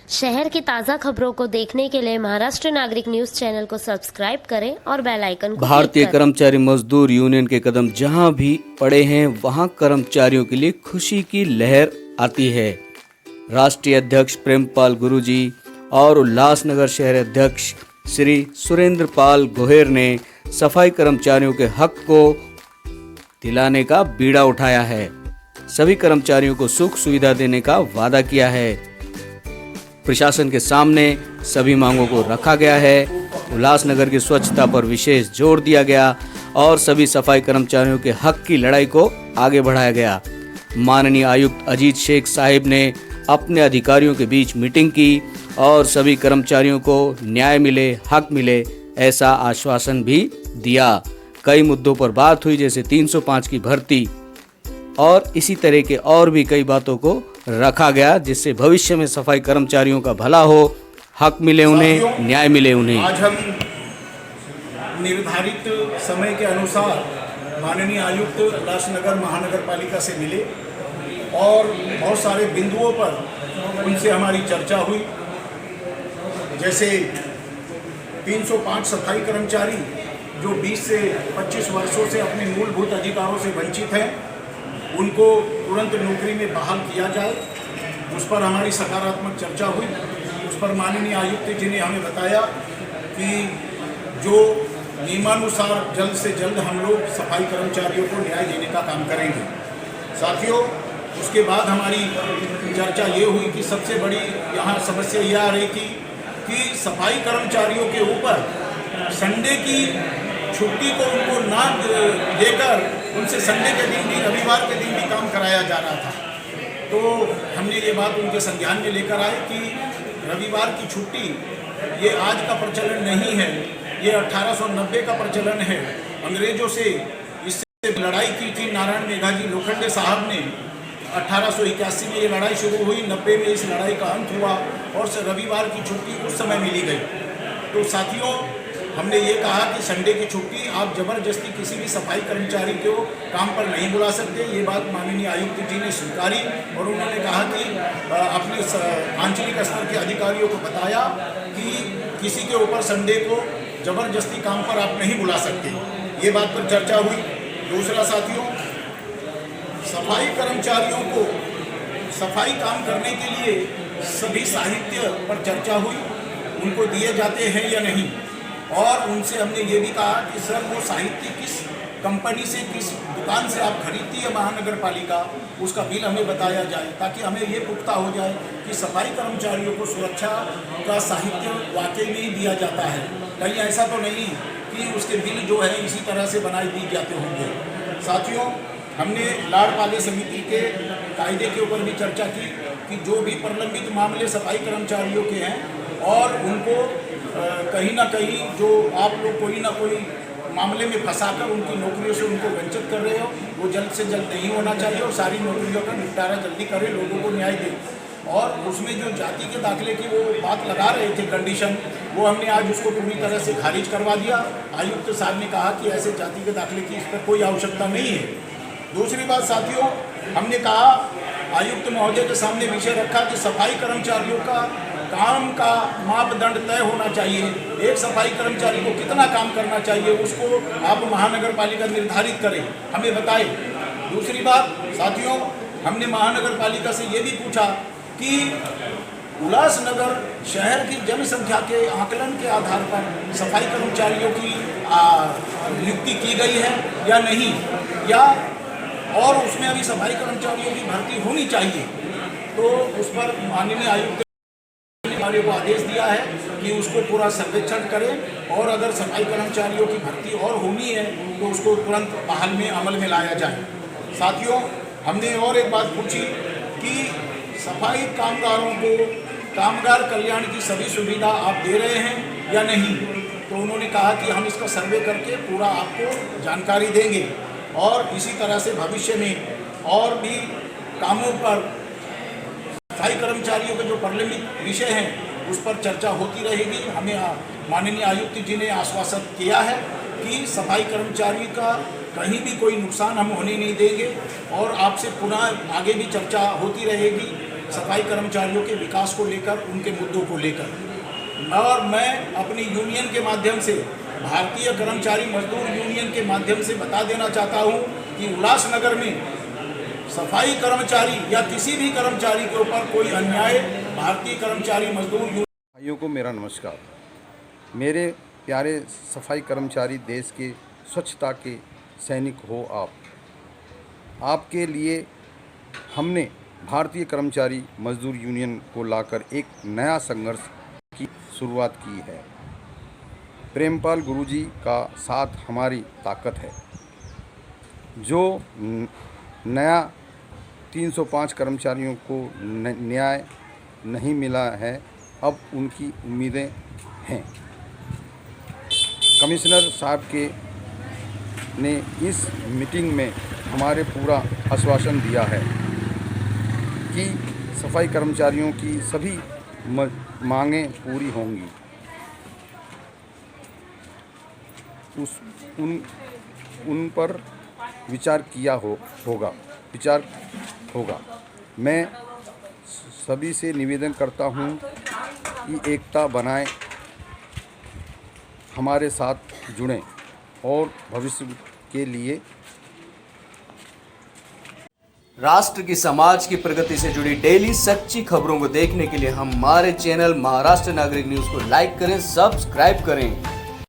शहर की ताज़ा खबरों को देखने के लिए महाराष्ट्र नागरिक न्यूज चैनल को सब्सक्राइब करें और बेल आइकन को भारतीय क्लिक करें। कर्मचारी मजदूर यूनियन के कदम जहां भी पड़े हैं वहां कर्मचारियों के लिए खुशी की लहर आती है। राष्ट्रीय अध्यक्ष प्रेमपाल गुरुजी और उल्लासनगर शहर अध्यक्ष श्री सुरेंद्र पाल गोहेर ने सफाई कर्मचारियों के हक को दिलाने का बीड़ा उठाया है। सभी कर्मचारियों को सुख सुविधा देने का वादा किया है। प्रशासन के सामने सभी मांगों को रखा गया है। उल्लासनगर की स्वच्छता पर विशेष जोर दिया गया और सभी सफाई कर्मचारियों के हक की लड़ाई को आगे बढ़ाया गया। माननीय आयुक्त अजीत शेख साहिब ने अपने अधिकारियों के बीच मीटिंग की और सभी कर्मचारियों को न्याय मिले, हक मिले, ऐसा आश्वासन भी दिया। कई मुद्दों पर बात हुई, जैसे 305 की भर्ती और इसी तरह के और भी कई बातों को रखा गया, जिससे भविष्य में सफाई कर्मचारियों का भला हो, हक मिले उन्हें, न्याय मिले उन्हें। आज हम निर्धारित समय के अनुसार माननीय आयुक्त उल्लासनगर महानगर पालिका से मिले और बहुत सारे बिंदुओं पर उनसे हमारी चर्चा हुई। जैसे 305 सफाई कर्मचारी जो 20 से 25 वर्षों से अपने मूलभूत अधिकारों से वंचित हैं, उनको तुरंत नौकरी में बहाल किया जाए, उस पर हमारी सकारात्मक चर्चा हुई। उस पर माननीय आयुक्त जी ने हमें बताया कि जो नियमानुसार जल्द से जल्द हम लोग सफाई कर्मचारियों को न्याय देने का काम करेंगे। साथियों, उसके बाद हमारी चर्चा ये हुई कि सबसे बड़ी यहाँ समस्या यह आ रही थी कि सफाई कर्मचारियों के ऊपर संडे की छुट्टी को उनको ना देकर उनसे संडे के दिन भी, रविवार के दिन भी काम कराया जा रहा था। तो हमने ये बात उनके संज्ञान में लेकर आए कि रविवार की छुट्टी ये आज का प्रचलन नहीं है, ये 1890 का प्रचलन है। अंग्रेजों से इससे लड़ाई की थी नारायण मेघाजी लोखंडे साहब ने। 1881 में ये लड़ाई शुरू हुई, 90 में इस लड़ाई का अंत हुआ और रविवार की छुट्टी उस समय मिली गई। तो साथियों, हमने ये कहा कि संडे की छुट्टी आप जबरदस्ती किसी भी सफाई कर्मचारी को काम पर नहीं बुला सकते। ये बात माननीय आयुक्त जी ने स्वीकारी और उन्होंने कहा कि अपने आंचलिक स्तर के अधिकारियों को बताया कि किसी के ऊपर संडे को जबरदस्ती काम पर आप नहीं बुला सकते। ये बात पर चर्चा हुई। दूसरा साथियों, सफाई कर्मचारियों को सफाई काम करने के लिए सभी साहित्य पर चर्चा हुई, उनको दिए जाते हैं या नहीं। और उनसे हमने ये भी कहा कि सर वो साहित्य किस कंपनी से, किस दुकान से आप खरीदती है महानगर पालिका, उसका बिल हमें बताया जाए, ताकि हमें ये पुख्ता हो जाए कि सफाई कर्मचारियों को सुरक्षा का साहित्य वाकई में ही दिया जाता है। कहीं ऐसा तो नहीं कि उसके बिल जो है इसी तरह से बनाए दिए जाते होंगे। साथियों, हमने लाड़ पाले समिति के कायदे के ऊपर भी चर्चा की कि जो भी प्रलंबित मामले सफाई कर्मचारियों के हैं और उनको कहीं ना कहीं जो आप लोग कोई ना कोई मामले में फंसाकर उनकी नौकरियों से उनको वंचित कर रहे हो, वो जल्द से जल्द नहीं होना चाहिए और सारी नौकरियों का निपटारा जल्दी करें, लोगों को न्याय दें। और उसमें जो जाति के दाखिले की वो बात लगा रहे थे कंडीशन, वो हमने आज उसको पूरी तरह से खारिज करवा दिया। आयुक्त साहब ने कहा कि ऐसे जाति के दाखिले की इस पर कोई आवश्यकता नहीं है। दूसरी बात साथियों, हमने कहा, आयुक्त महोदय के सामने विषय रखा कि सफाई कर्मचारियों का काम का मापदंड तय होना चाहिए। एक सफाई कर्मचारी को कितना काम करना चाहिए उसको आप महानगर पालिका निर्धारित करें, हमें बताए। दूसरी बात साथियों, हमने महानगर पालिका से ये भी पूछा कि उल्लासनगर शहर की जनसंख्या के आकलन के आधार पर सफाई कर्मचारियों की नियुक्ति की गई है या नहीं, या और उसमें अभी सफाई कर्मचारियों की भर्ती होनी चाहिए। तो उस पर माननीय आयुक्त ने को आदेश दिया है कि उसको पूरा सर्वेक्षण करें और अगर सफाई कर्मचारियों की भर्ती और होनी है तो उसको तुरंत बहाल में अमल में लाया जाए। साथियों, हमने और एक बात पूछी कि सफाई कामगारों को कामगार कल्याण की सभी सुविधा आप दे रहे हैं या नहीं। तो उन्होंने कहा कि हम इसका सर्वे करके पूरा आपको जानकारी देंगे और इसी तरह से भविष्य में और भी कामों पर सफाई कर्मचारियों के जो प्रलंबित विषय हैं उस पर चर्चा होती रहेगी। हमें माननीय आयुक्त जी ने आश्वासन किया है कि सफाई कर्मचारी का कहीं भी कोई नुकसान हम होने नहीं देंगे और आपसे पुनः आगे भी चर्चा होती रहेगी। सफाई कर्मचारियों के विकास को लेकर, उनके मुद्दों को लेकर। और मैं अपनी यूनियन के माध्यम से, भारतीय कर्मचारी मजदूर यूनियन के माध्यम से बता देना चाहता हूँ कि उल्लासनगर में सफाई कर्मचारी या किसी भी कर्मचारी के ऊपर कोई अन्याय भारतीय कर्मचारी मजदूर यूनियन। भाइयों को मेरा नमस्कार। मेरे प्यारे सफाई कर्मचारी, देश के स्वच्छता के सैनिक हो आप। आपके लिए हमने भारतीय कर्मचारी मजदूर यूनियन को लाकर एक नया संघर्ष की शुरुआत की है। प्रेमपाल गुरुजी का साथ हमारी ताकत है। जो नया 305 कर्मचारियों को न्याय नहीं मिला है, अब उनकी उम्मीदें हैं। कमिश्नर साहब ने इस मीटिंग में हमारे पूरा आश्वासन दिया है कि सफाई कर्मचारियों की सभी मांगें पूरी होंगी। उन पर विचार होगा। मैं सभी से निवेदन करता हूं कि एकता बनाए, हमारे साथ जुड़ें और भविष्य के लिए राष्ट्र की, समाज की प्रगति से जुड़ी डेली सच्ची खबरों को देखने के लिए हमारे चैनल महाराष्ट्र नागरिक न्यूज़ को लाइक करें, सब्सक्राइब करें।